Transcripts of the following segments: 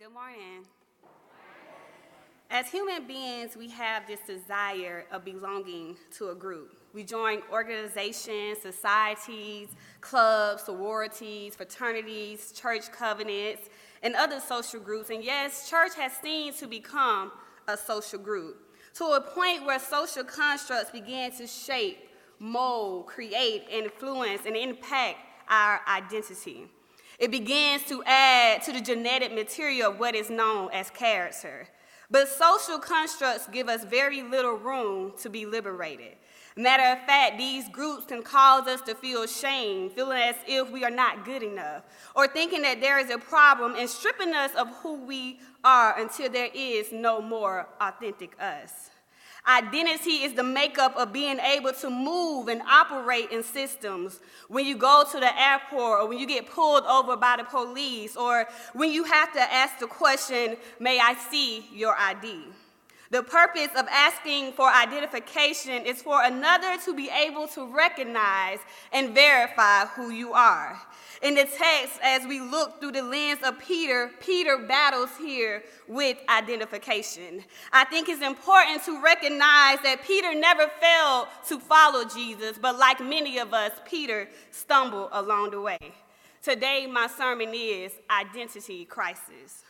Good morning. As human beings, we have this desire of belonging to a group. We join organizations, societies, clubs, sororities, fraternities, church covenants, and other social groups. And yes, church has seemed to become a social group, to a point where social constructs begin to shape, mold, create, influence, and impact our identity. It begins to add to the genetic material of what is known as character. But social constructs give us very little room to be liberated. Matter of fact, these groups can cause us to feel shame, feeling as if we are not good enough, or thinking that there is a problem and stripping us of who we are until there is no more authentic us. Identity is the makeup of being able to move and operate in systems. When you go to the airport, or when you get pulled over by the police, or when you have to ask the question, "May I see your ID?" The purpose of asking for identification is for another to be able to recognize and verify who you are. In the text, as we look through the lens of Peter battles here with identification. I think it's important to recognize that Peter never failed to follow Jesus, but like many of us, Peter stumbled along the way. Today, my sermon is Identity Crisis.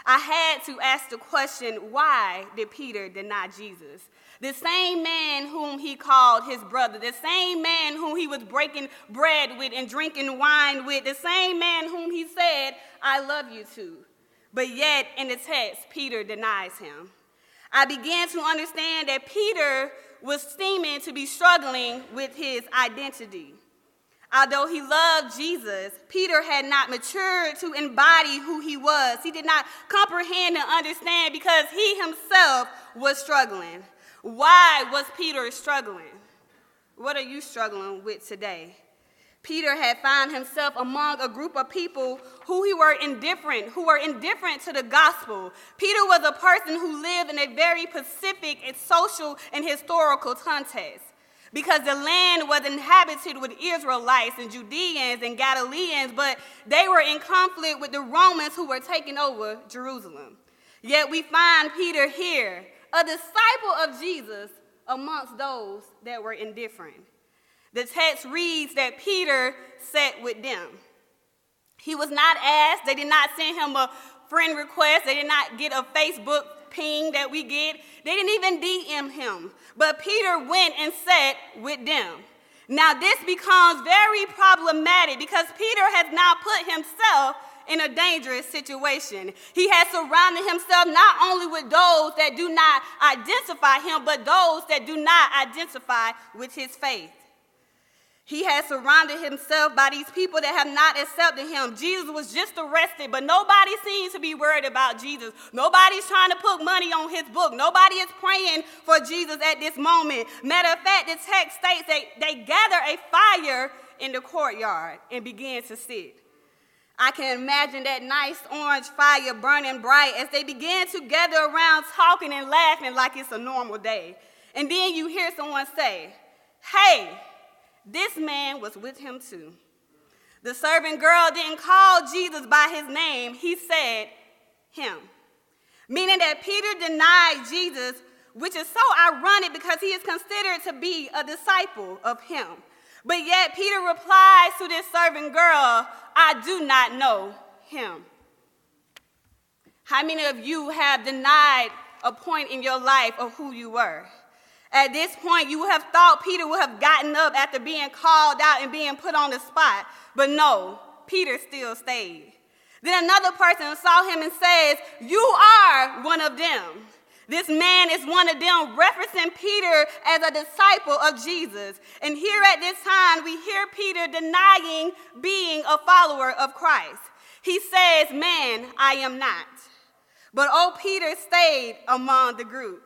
I had to ask the question, why did Peter deny Jesus? The same man whom he called his brother, the same man whom he was breaking bread with and drinking wine with, the same man whom he said, "I love you" to. But yet, in the text, Peter denies him. I began to understand that Peter was seeming to be struggling with his identity. Although he loved Jesus, Peter had not matured to embody who he was. He did not comprehend and understand because he himself was struggling. Why was Peter struggling? What are you struggling with today? Peter had found himself among a group of people who were indifferent to the gospel. Peter was a person who lived in a very specific and social and historical context, because the land was inhabited with Israelites and Judeans and Galileans, but they were in conflict with the Romans who were taking over Jerusalem. Yet we find Peter here, a disciple of Jesus, amongst those that were indifferent. The text reads that Peter sat with them. He was not asked. They did not send him a friend request. They did not get a Facebook ping that we get. They didn't even DM him. But Peter went and sat with them. Now this becomes very problematic because Peter has now put himself in a dangerous situation. He has surrounded himself not only with those that do not identify him, but those that do not identify with his faith. He has surrounded himself by these people that have not accepted him. Jesus was just arrested, but nobody seems to be worried about Jesus. Nobody's trying to put money on his book. Nobody is praying for Jesus at this moment. Matter of fact, the text states that they gather a fire in the courtyard and begin to sit. I can imagine that nice orange fire burning bright as they begin to gather around talking and laughing like it's a normal day. And then you hear someone say, "Hey, this man was with him too." The servant girl didn't call Jesus by his name. He said him. Meaning that Peter denied Jesus, which is so ironic because he is considered to be a disciple of him. But yet Peter replies to this servant girl, "I do not know him." How many of you have denied a point in your life of who you were? At this point, you would have thought Peter would have gotten up after being called out and being put on the spot. But no, Peter still stayed. Then another person saw him and says, "You are one of them." This man is one of them, referencing Peter as a disciple of Jesus. And here at this time, we hear Peter denying being a follower of Christ. He says, "Man, I am not." But old Peter stayed among the group,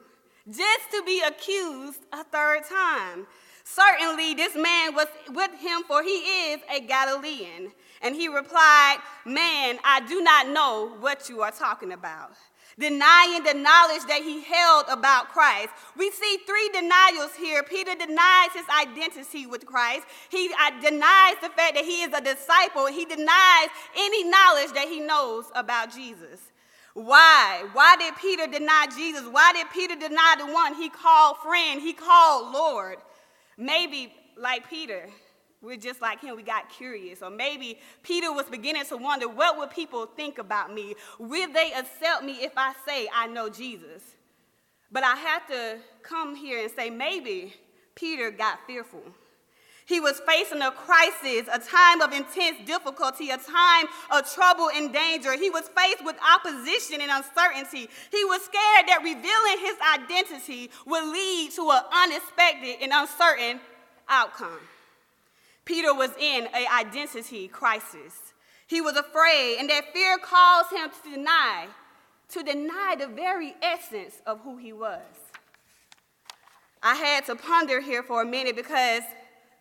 just to be accused a third time. Certainly, this man was with him, for he is a Galilean. And he replied, "Man, I do not know what you are talking about." Denying the knowledge that he held about Christ. We see three denials here. Peter denies his identity with Christ. He denies the fact that he is a disciple. He denies any knowledge that he knows about Jesus. Why? Why did Peter deny Jesus? Why did Peter deny the one he called friend, he called Lord? Maybe, like Peter, we're just like him, we got curious. Or maybe Peter was beginning to wonder, what would people think about me? Will they accept me if I say I know Jesus? But I have to come here and say, maybe Peter got fearful. He was facing a crisis, a time of intense difficulty, a time of trouble and danger. He was faced with opposition and uncertainty. He was scared that revealing his identity would lead to an unexpected and uncertain outcome. Peter was in an identity crisis. He was afraid, and that fear caused him to deny the very essence of who he was. I had to ponder here for a minute because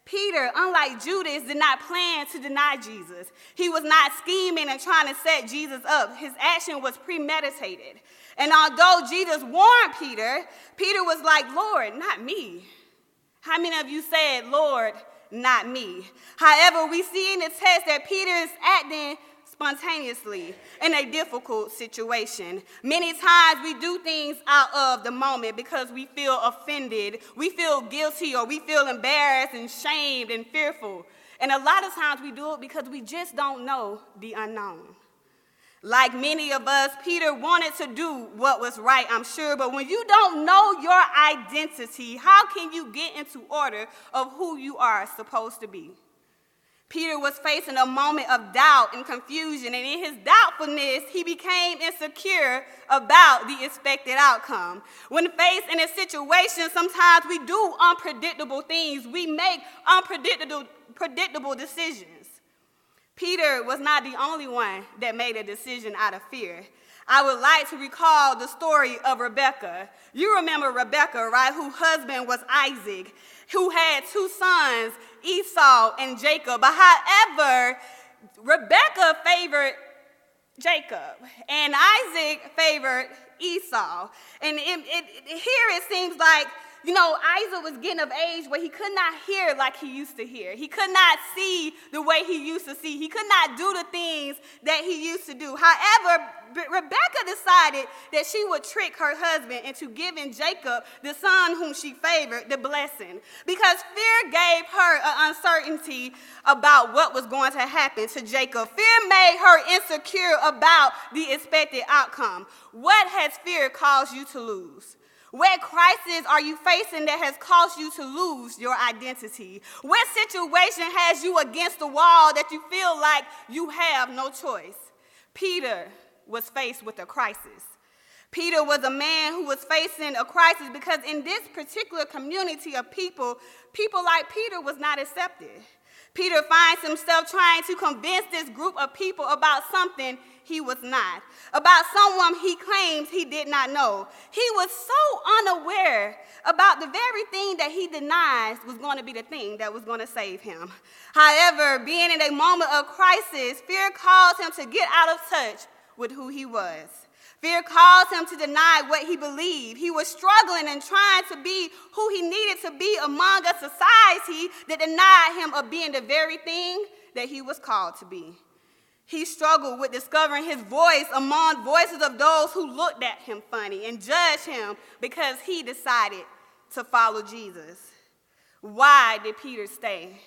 Peter, unlike Judas, did not plan to deny Jesus. He was not scheming and trying to set Jesus up. His action was premeditated. And although Jesus warned Peter, Peter was like, Lord, not me. How many of you said, Lord, not me? However, we see in the text that Peter is acting spontaneously in a difficult situation. Many times we do things out of the moment because we feel offended, we feel guilty, or we feel embarrassed and shamed and fearful. And a lot of times we do it because we just don't know the unknown. Like many of us, Peter wanted to do what was right, I'm sure, but when you don't know your identity, how can you get into order of who you are supposed to be? Peter was facing a moment of doubt and confusion, and in his doubtfulness, he became insecure about the expected outcome. When faced in a situation, sometimes we do unpredictable things. We make unpredictable decisions. Peter was not the only one that made a decision out of fear. I would like to recall the story of Rebekah. You remember Rebekah, right, whose husband was Isaac, who had two sons, Esau and Jacob. But however, Rebekah favored Jacob, and Isaac favored Esau. And here it seems like, Isaac was getting of age where he could not hear like he used to hear. He could not see the way he used to see. He could not do the things that he used to do. However, Rebekah decided that she would trick her husband into giving Jacob, the son whom she favored, the blessing, because fear gave her an uncertainty about what was going to happen to Jacob. Fear made her insecure about the expected outcome. What has fear caused you to lose? What crisis are you facing that has caused you to lose your identity? What situation has you against the wall that you feel like you have no choice? Peter was faced with a crisis. Peter was a man who was facing a crisis because in this particular community of people like Peter was not accepted. Peter finds himself trying to convince this group of people about something he was not, about someone he claims he did not know. He was so unaware about the very thing that he denies was going to be the thing that was going to save him. However, being in a moment of crisis, fear caused him to get out of touch with who he was. Fear caused him to deny what he believed. He was struggling and trying to be who he needed to be among a society that denied him of being the very thing that he was called to be. He struggled with discovering his voice among voices of those who looked at him funny and judged him because he decided to follow Jesus. Why did Peter stay?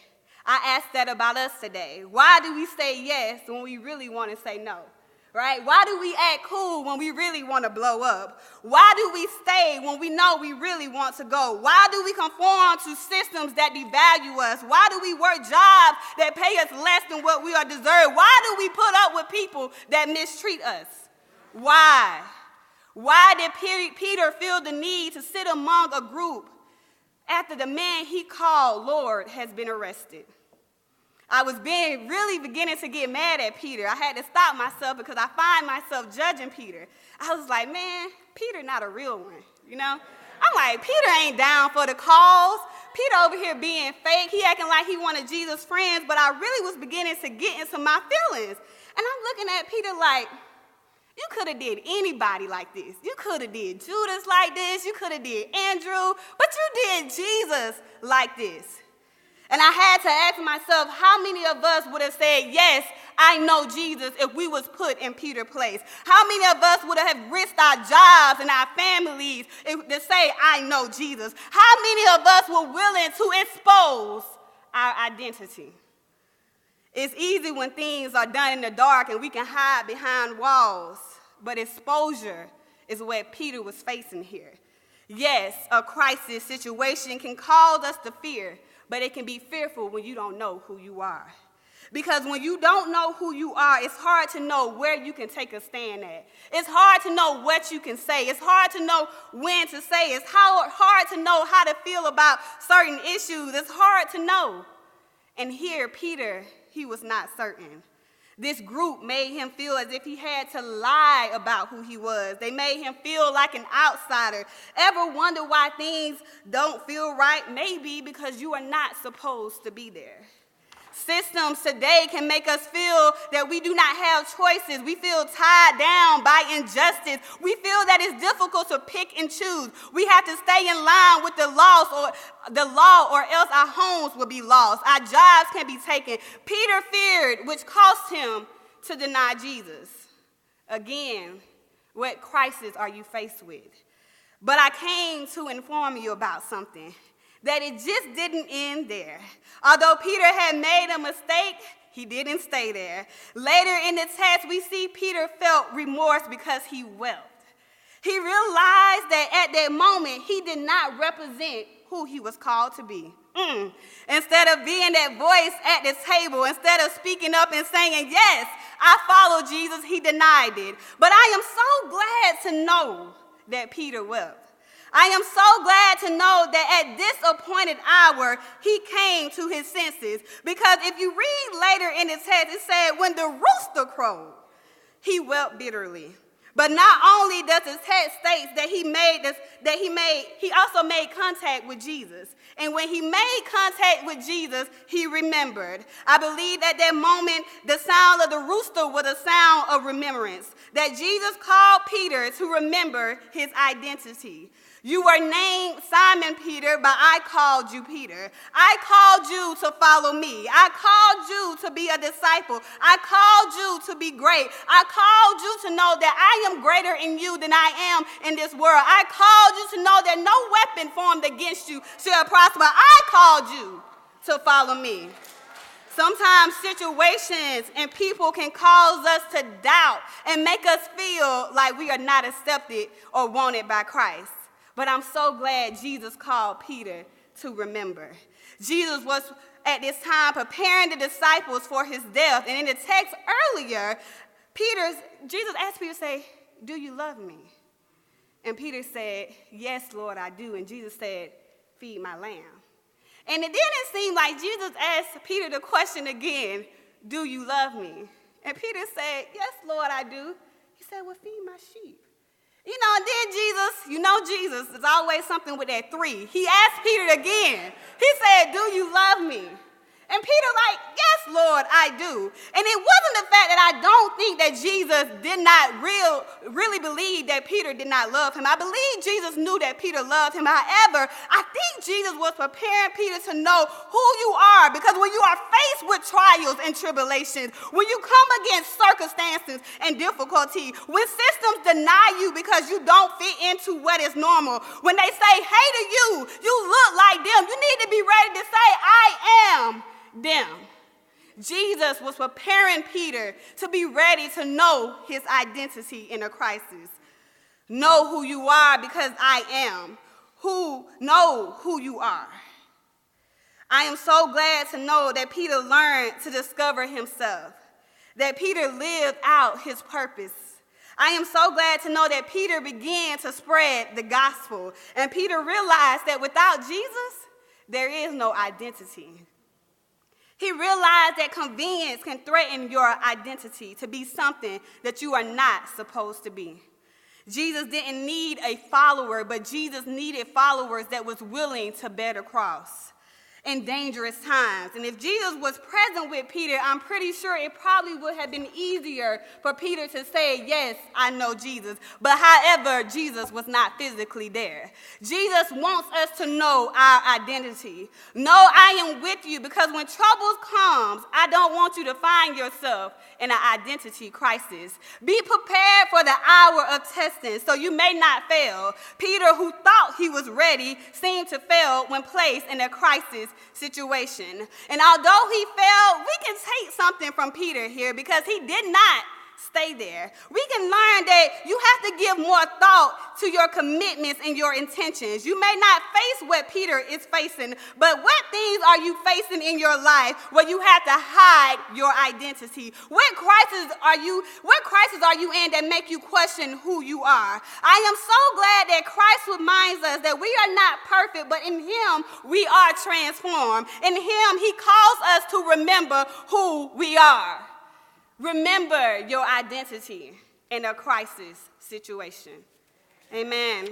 I ask that about us today. Why do we say yes when we really want to say no? Right? Why do we act cool when we really want to blow up? Why do we stay when we know we really want to go? Why do we conform to systems that devalue us? Why do we work jobs that pay us less than what we are deserved? Why do we put up with people that mistreat us? Why? Why did Peter feel the need to sit among a group after the man he called Lord has been arrested? I was really beginning to get mad at Peter. I had to stop myself because I find myself judging Peter. I was like, man, Peter not a real one, I'm like, Peter ain't down for the cause. Peter over here being fake. He acting like he wanted Jesus' friends, but I really was beginning to get into my feelings. And I'm looking at Peter like, you could have did anybody like this. You could have did Judas like this. You could have did Andrew, but you did Jesus like this. And I had to ask myself, how many of us would have said, yes, I know Jesus, if we was put in Peter's place? How many of us would have risked our jobs and our families to say, I know Jesus? How many of us were willing to expose our identity? It's easy when things are done in the dark and we can hide behind walls, but exposure is what Peter was facing here. Yes, a crisis situation can cause us to fear, but it can be fearful when you don't know who you are. Because when you don't know who you are, it's hard to know where you can take a stand at. It's hard to know what you can say. It's hard to know when to say. It's hard to know how to feel about certain issues. It's hard to know. And here, Peter, he was not certain. This group made him feel as if he had to lie about who he was. They made him feel like an outsider. Ever wonder why things don't feel right? Maybe because you are not supposed to be there. Systems today can make us feel that we do not have choices. We feel tied down by injustice. We feel that it's difficult to pick and choose. We have to stay in line with the law or else our homes will be lost. Our jobs can be taken. Peter feared, which caused him to deny Jesus. Again, what crisis are you faced with? But I came to inform you about something. That it just didn't end there. Although Peter had made a mistake, he didn't stay there. Later in the text, we see Peter felt remorse because he wept. He realized that at that moment, he did not represent who he was called to be. Instead of being that voice at the table, instead of speaking up and saying, yes, I follow Jesus, he denied it. But I am so glad to know that Peter wept. I am so glad to know that at this appointed hour, he came to his senses. Because if you read later in the text, it said, when the rooster crowed, he wept bitterly. But not only does the text state that he also made contact with Jesus. And when he made contact with Jesus, he remembered. I believe at that moment, the sound of the rooster was a sound of remembrance. That Jesus called Peter to remember his identity. You were named Simon Peter, but I called you Peter. I called you to follow me. I called you to be a disciple. I called you to be great. I called you to know that I am greater in you than I am in this world. I called you to know that no weapon formed against you shall prosper. I called you to follow me. Sometimes situations and people can cause us to doubt and make us feel like we are not accepted or wanted by Christ. But I'm so glad Jesus called Peter to remember. Jesus was at this time preparing the disciples for his death. And in the text earlier, Jesus asked Peter, say, do you love me? And Peter said, yes, Lord, I do. And Jesus said, feed my lamb. And it didn't seem like Jesus asked Peter the question again, do you love me? And Peter said, yes, Lord, I do. He said, well, feed my sheep. And then Jesus, there's always something with that 3. He asked Peter again. He said, do you love me? And Peter like, yes, Lord, I do. And it wasn't the fact that I don't think that Jesus did not really believe that Peter did not love him. I believe Jesus knew that Peter loved him. However, I think Jesus was preparing Peter to know who you are. Because when you are faced with trials and tribulations, when you come against circumstances and difficulty, when systems deny you because you don't fit into what is normal, when they say, hey to you, you look like them, you need to be ready to say, I am them. Jesus was preparing Peter to be ready to know his identity in a crisis. Know who you are because I am. Know who you are. I am so glad to know that Peter learned to discover himself, that Peter lived out his purpose. I am so glad to know that Peter began to spread the gospel, and Peter realized that without Jesus, there is no identity. He realized that convenience can threaten your identity to be something that you are not supposed to be. Jesus didn't need a follower, but Jesus needed followers that was willing to bear the cross. in dangerous times. And if Jesus was present with Peter, I'm pretty sure it probably would have been easier for Peter to say, yes, I know Jesus. But however, Jesus was not physically there. Jesus wants us to know our identity. Know I am with you, because when troubles comes, I don't want you to find yourself in an identity crisis. Be prepared for the hour of testing so you may not fail. Peter, who thought he was ready, seemed to fail when placed in a crisis situation. And although he failed, we can take something from Peter here, because he did not stay there. We can learn that you have to give more thought to your commitments and your intentions. You may not face what Peter is facing, but what things are you facing in your life where you have to hide your identity? What crisis are you in that make you question who you are? I am so glad that Christ reminds us that we are not perfect, but in him we are transformed. In him he calls us to remember who we are. Remember your identity in a crisis situation. Amen.